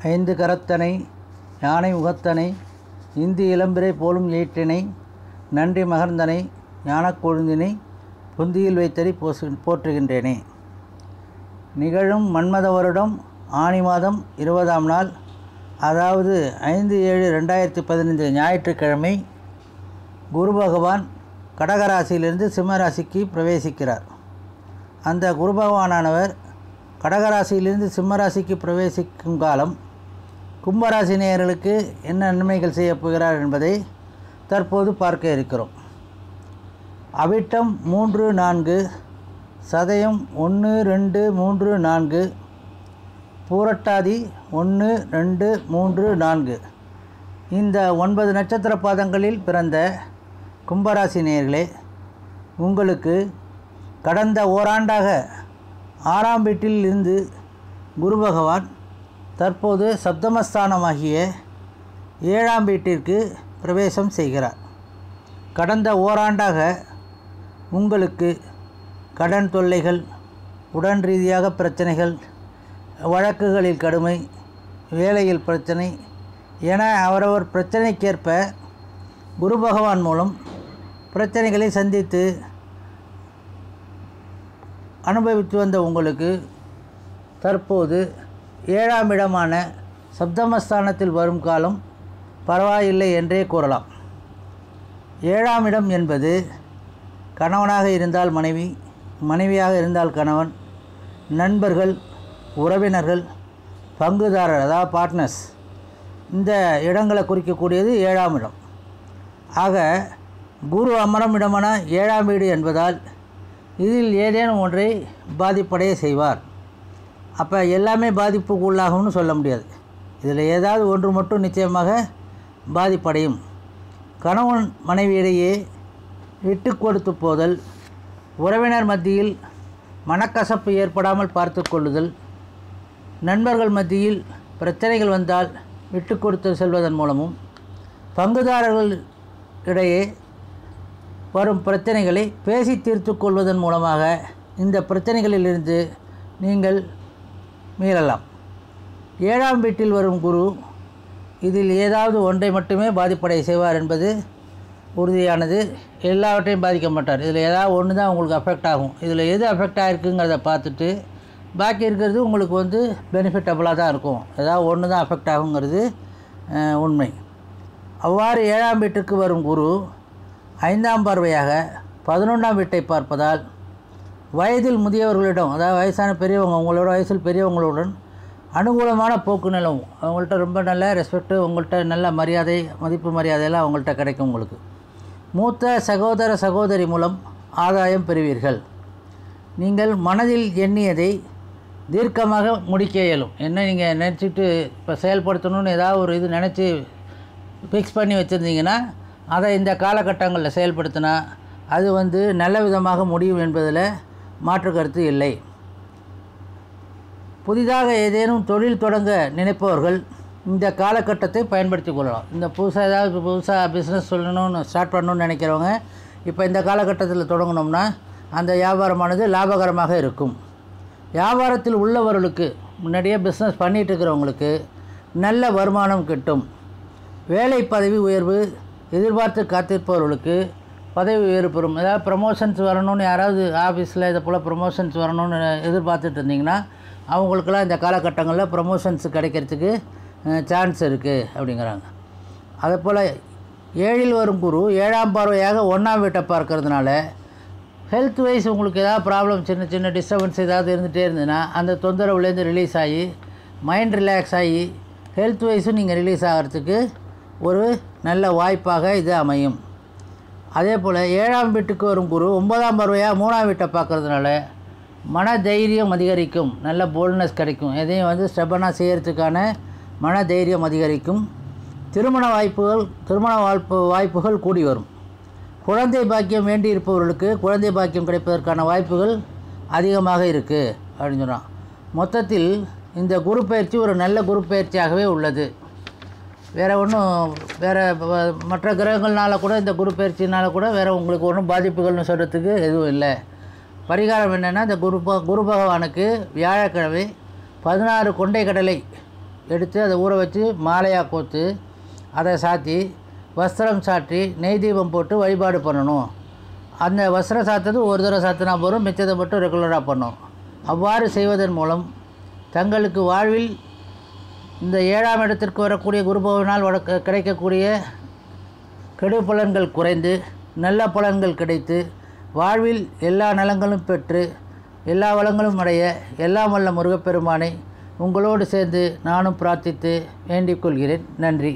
ஐந்து கரத்தனை யானை முகத்தனை இந்தி இளம்பிறை போலும் ஏற்றினை நன்றி மகர்ந்தனை ஞானக் கொழுந்தினை புந்தியில் வைத்தடி போற்றுகின்றேனே. நிகழும் மன்மத வருடம் ஆனி மாதம் 20ஆம் நாள், அதாவது 5/7/2015 ஞாயிற்றுக்கிழமை, குரு பகவான் கடகராசியிலிருந்து சிம்மராசிக்கு பிரவேசிக்கிறார். அந்த குரு பகவானானவர் கடகராசியிலிருந்து சிம்மராசிக்கு பிரவேசிக்கும் காலம் கும்பராசி நேயர்களுக்கு என்ன நன்மைகள் செய்யப் போகிறார் என்பதை தற்போது பார்க்க இருக்கிறோம். அவிட்டம் 3-4, சதயம் 1-2-3-4, பூரட்டாதி 1-2-3-4 இந்த 9 நட்சத்திர பாதங்களில் பிறந்த கும்பராசி நேயர்களே, உங்களுக்கு கடந்த ஓராண்டாக 6ஆம் வீட்டில் இருந்து குரு பகவான் தற்போது சப்தமஸ்தானமாகிய 7ஆம் வீட்டிற்கு பிரவேசம் செய்கிறார். கடந்த ஓராண்டாக உங்களுக்கு கடன் தொல்லைகள், உடன் ரீதியாக பிரச்சனைகள், வழக்குகளில் கடுமை, வேலையில் பிரச்சனை என அவரவர் பிரச்சனைக்கேற்ப குரு பகவான் மூலம் பிரச்சனைகளை சந்தித்து அனுபவித்து வந்த உங்களுக்கு தற்போது 7ஆம் இடமான சப்தமஸ்தானத்தில் வரும் காலம் பரவாயில்லை என்றே கூறலாம். 7ஆம் இடம் என்பது கணவனாக இருந்தால் மனைவி, மனைவியாக இருந்தால் கணவன், நண்பர்கள், உறவினர்கள், பங்குதாரர் அதாவது பார்ட்னர்ஸ், இந்த இடங்களை குறிக்கக்கூடியது 7ஆம் இடம். ஆக குரு அமரம் இடமான 7ஆம் வீடு என்பதால் இதில் ஏதேனும் ஒன்றை பாதிப்படைய செய்வார். அப்போ எல்லாமே பாதிப்புக்கு உள்ளாகும்னு சொல்ல முடியாது. இதில் ஏதாவது ஒன்று மட்டும் நிச்சயமாக பாதிப்படையும். கணவன் மனைவியிடையே விட்டு கொடுத்து போதல், உறவினர் மத்தியில் மனக்கசப்பு ஏற்படாமல் பார்த்து கொள்ளுதல், நண்பர்கள் மத்தியில் பிரச்சனைகள் வந்தால் விட்டு கொடுத்து செல்வதன் மூலமும், பங்குதாரர்கள் இடையே வரும் பிரச்சனைகளை பேசி தீர்த்து கொள்வதன் மூலமாக இந்த பிரச்சனைகளிலிருந்து நீங்கள் மீளலாம். 7ஆம் வீட்டில் வரும் குரு இதில் ஏதாவது ஒன்றை மட்டுமே பாதிப்படைய செய்வார் என்பது உறுதியானது. எல்லாவற்றையும் பாதிக்க மாட்டார். இதில் ஏதாவது ஒன்று தான் உங்களுக்கு அஃபெக்ட் ஆகும். இதில் எது அஃபெக்ட் ஆகிருக்குங்கிறத பார்த்துட்டு பாக்கி இருக்கிறது உங்களுக்கு பெனிஃபிட்டபுளாக தான் இருக்கும். ஏதாவது ஒன்று தான் அஃபெக்ட் ஆகுங்கிறது உண்மை. அவ்வாறு 7ஆம் வீட்டுக்கு வரும் குரு 5ஆம் பார்வையாக 11ஆம் வீட்டை பார்ப்பதால் வயதில் முதியவர்களிடம், அதாவது வயசான பெரியவங்க, உங்களோட வயசில் பெரியவங்களுடன் அனுகூலமான போக்கு நிலவும். அவங்கள்ட்ட ரொம்ப நல்ல ரெஸ்பெக்ட்டு, உங்கள்கிட்ட நல்ல மரியாதை, மதிப்பு மரியாதையெல்லாம் அவங்கள்ட்ட கிடைக்கும். உங்களுக்கு மூத்த சகோதர சகோதரி மூலம் ஆதாயம் பெறுவீர்கள். நீங்கள் மனதில் எண்ணியதை தீர்க்கமாக முடிக்க இயலும். என்ன நீங்கள் நினச்சிட்டு இப்போ செயல்படுத்தணும்னு ஏதாவது ஒரு இது நினச்சி ஃபிக்ஸ் பண்ணி வச்சுருந்தீங்கன்னா அதை இந்த காலகட்டங்களில் செயல்படுத்தினா அது நல்ல விதமாக முடியும் என்பதில் மாற்று கருத்து இல்லை. புதிதாக ஏதேனும் தொழில் தொடங்க நினைப்பவர்கள் இந்த காலகட்டத்தை பயன்படுத்தி கொள்ளலாம். இந்த புதுசாக பிஸ்னஸ் சொல்லணும்னு ஸ்டார்ட் பண்ணணும்னு நினைக்கிறவங்க இப்போ இந்த காலகட்டத்தில் தொடங்கினோம்னா அந்த வியாபாரமானது லாபகரமாக இருக்கும். வியாபாரத்தில் உள்ளவர்களுக்கு, முன்னாடியே பிஸ்னஸ் பண்ணிகிட்டு இருக்கிறவங்களுக்கு நல்ல வருமானம் கிட்டும். வேலை பதவி உயர்வு எதிர்பார்த்து காத்திருப்பவர்களுக்கு பதவி உயர்வு பெறும். ஏதாவது ப்ரமோஷன்ஸ் வரணும்னு யாராவது ஆஃபீஸில் இதை போல் ப்ரமோஷன்ஸ் வரணும்னு எதிர்பார்த்துட்டு இருந்தீங்கன்னா அவங்களுக்கெல்லாம் இந்த காலகட்டங்களில் ப்ரமோஷன்ஸ் கிடைக்கிறதுக்கு சான்ஸ் இருக்குது அப்படிங்கிறாங்க. அதே போல் 7இல் வரும் குரு 7ஆம் பார்வையாக 1ஆம் வீட்டை பார்க்கறதுனால ஹெல்த் வைஸ் உங்களுக்கு ஏதாவது ப்ராப்ளம், சின்ன சின்ன டிஸ்டர்பன்ஸ் ஏதாவது இருந்துகிட்டே இருந்ததுன்னா அந்த தொந்தரவுலேருந்து ரிலீஸ் ஆகி மைண்ட் ரிலாக்ஸ் ஆகி ஹெல்த் வைஸும் நீங்கள் ரிலீஸ் ஆகிறதுக்கு ஒரு நல்ல வாய்ப்பாக இது அமையும். அதே போல் 7ஆம் வீட்டுக்கு வரும் குரு 9ஆம் பார்வையாக 3ஆம் வீட்டை பார்க்குறதுனால மன தைரியம் அதிகரிக்கும், நல்ல போல்ட்னஸ் கிடைக்கும். எதையும் ஸ்டெபனாக செய்கிறதுக்கான மன தைரியம் அதிகரிக்கும். திருமண வாய்ப்புகள் கூடி வரும். குழந்தை பாக்கியம் வேண்டி இருப்பவர்களுக்கு குழந்தை பாக்கியம் கிடைப்பதற்கான வாய்ப்புகள் அதிகமாக இருக்குது அப்படின்னு சொன்னான். மொத்தத்தில் இந்த குரு பயிற்சி ஒரு நல்ல குரு பயிற்சியாகவே உள்ளது. வேறு மற்ற கிரகங்கள்னால கூட, இந்த குரு பயிற்சினால் கூட வேறு உங்களுக்கு ஒன்றும் பாதிப்புகள்னு சொல்கிறதுக்கு எதுவும் இல்லை. பரிகாரம் என்னென்னா, இந்த குரு பகவானுக்கு வியாழக்கிழமை 16 கொண்டை கடலை எடுத்து அதை ஊற வச்சு மாலையாக கோத்து அதை சாத்தி வஸ்திரம் சாற்றி நெய் தீபம் போட்டு வழிபாடு பண்ணணும். அந்த வஸ்திரம் சாத்தது ஒரு தடவை சாத்தினா போதும், மிச்சத்தை மட்டும் ரெகுலராக பண்ணணும். அவ்வாறு செய்வதன் மூலம் தங்களுக்கு வாழ்வில் இந்த 7ஆம் இடத்திற்கு வரக்கூடிய குரு பகவானால் கிடைக்கக்கூடிய கெடு பலன்கள் குறைந்து நல்ல பலன்கள் கிடைத்து வாழ்வில் எல்லா நலங்களும் பெற்று எல்லா வளங்களும் அடைய எல்லாம் வல்ல முருகப்பெருமானை உங்களோடு சேர்ந்து நானும் பிரார்த்தித்து வேண்டிக் கொள்கிறேன். நன்றி.